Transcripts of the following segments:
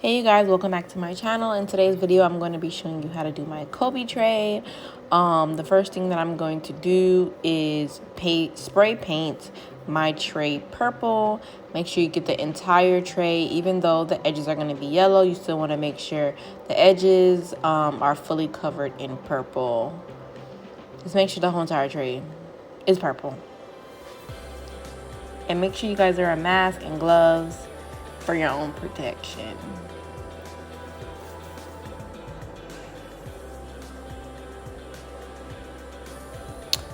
Hey you guys, welcome back to my channel. In today's video I'm going to be showing you how to do my Kobe tray. The first thing that I'm going to do is spray paint my tray purple. Make sure you get the entire tray. Even though the edges are going to be yellow, you still want to make sure the edges are fully covered in purple. Just make sure the whole entire tray is purple. And make sure you guys wear a mask and gloves for your own protection.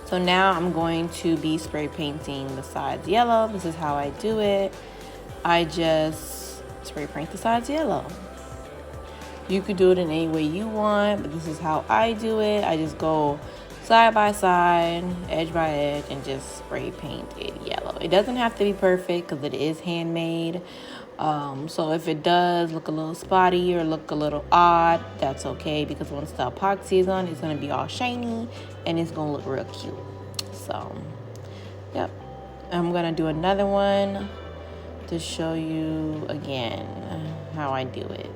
So now I'm going to be spray painting the sides yellow. This is how I do it. I just spray paint the sides yellow. You could do it in any way you want, but this is how I do it. I just go side by side, edge by edge, and just spray paint it yellow. It doesn't have to be perfect because it is handmade. So if it does look a little spotty or look a little odd, that's okay, because once the epoxy is on, it's going to be all shiny and it's going to look real cute. So, yep. I'm going to do another one to show you again how I do it.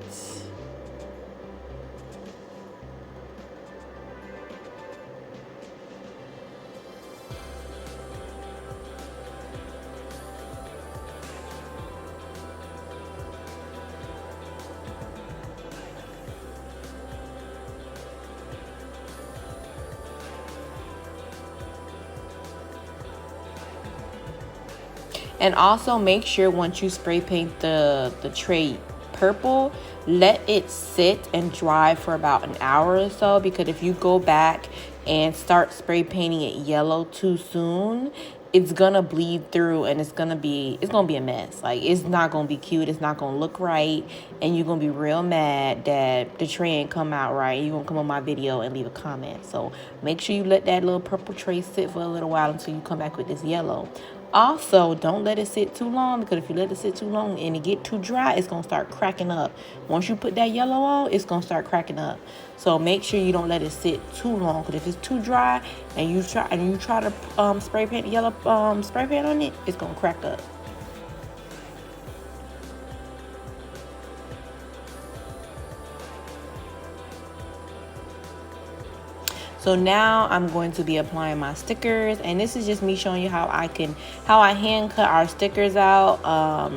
And also make sure once you spray paint the tray purple, let it sit and dry for about an hour or so, because if you go back and start spray painting it yellow too soon, it's gonna bleed through and it's gonna be a mess. Like, it's not gonna be cute, it's not gonna look right, and you're gonna be real mad that the tray ain't come out right. You're gonna come on my video and leave a comment. So make sure you let that little purple tray sit for a little while until you come back with this yellow. Also, don't let it sit too long, because if you let it sit too long and it get too dry, it's going to start cracking up. Once you put that yellow on, it's going to start cracking up. So make sure you don't let it sit too long, because if it's too dry and you try to spray paint the yellow spray paint on it, it's going to crack up. So now I'm going to be applying my stickers, and this is just me showing you how I hand cut our stickers out.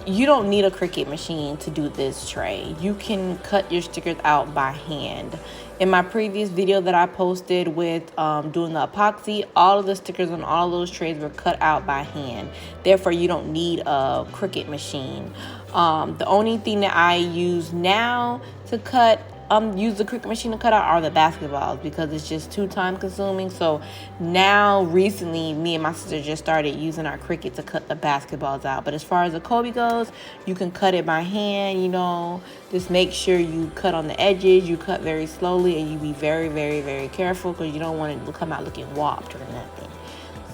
You don't need a Cricut machine to do this tray. You can cut your stickers out by hand. In my previous video that I posted with doing the epoxy, all of the stickers on all those trays were cut out by hand. Therefore, you don't need a Cricut machine. The only thing that I use now to use the Cricut machine to cut out are the basketballs, because it's just too time consuming. So now recently me and my sister just started using our Cricut to cut the basketballs out. But as far as the Kobe goes, you can cut it by hand. Just make sure you cut on the edges, you cut very slowly, and you be very, very, very careful, because you don't want it to come out looking warped or nothing.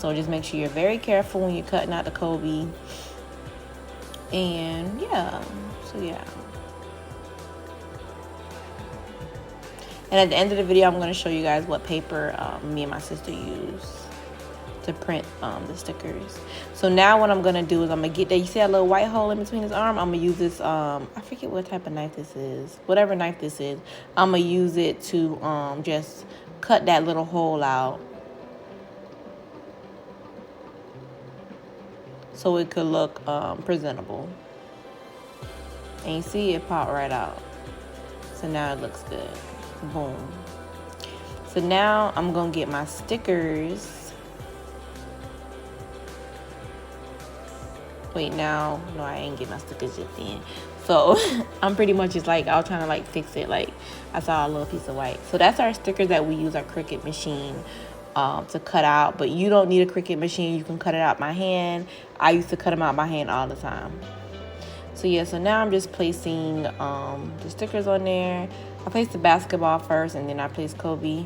So just make sure you're very careful when you're cutting out the Kobe. And yeah, And at the end of the video, I'm going to show you guys what paper me and my sister use to print the stickers. So now what I'm going to do is I'm going to get that. You see that little white hole in between his arm? I'm going to use this, I forget what type of knife this is. Whatever knife this is, I'm going to use it to just cut that little hole out, so it could look presentable. And you see it pop right out. So now it looks good. Boom. So now I'm gonna get my stickers. Wait, no, I ain't get my stickers just then. So I'm pretty much just like, I was trying to fix it. I saw a little piece of white. So that's our stickers that we use our Cricut machine to cut out. But you don't need a Cricut machine. You can cut it out by hand. I used to cut them out by hand all the time. So yeah, so now I'm just placing the stickers on there. I placed the basketball first, and then I placed Kobe.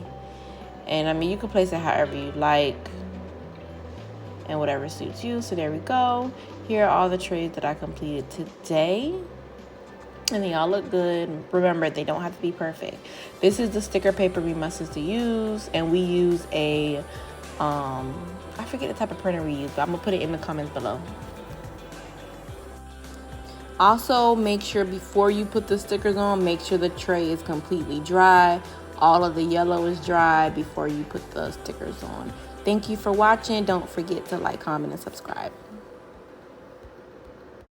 And I mean, you can place it however you like and whatever suits you. So there we go. Here are all the trays that I completed today. And they all look good. Remember, they don't have to be perfect. This is the sticker paper we must use, and we use a I forget the type of printer we use, but I'm gonna put it in the comments below. Also, make sure before you put the stickers on, make sure the tray is completely dry. All of the yellow is dry before you put the stickers on. Thank you for watching. Don't forget to like, comment, and subscribe.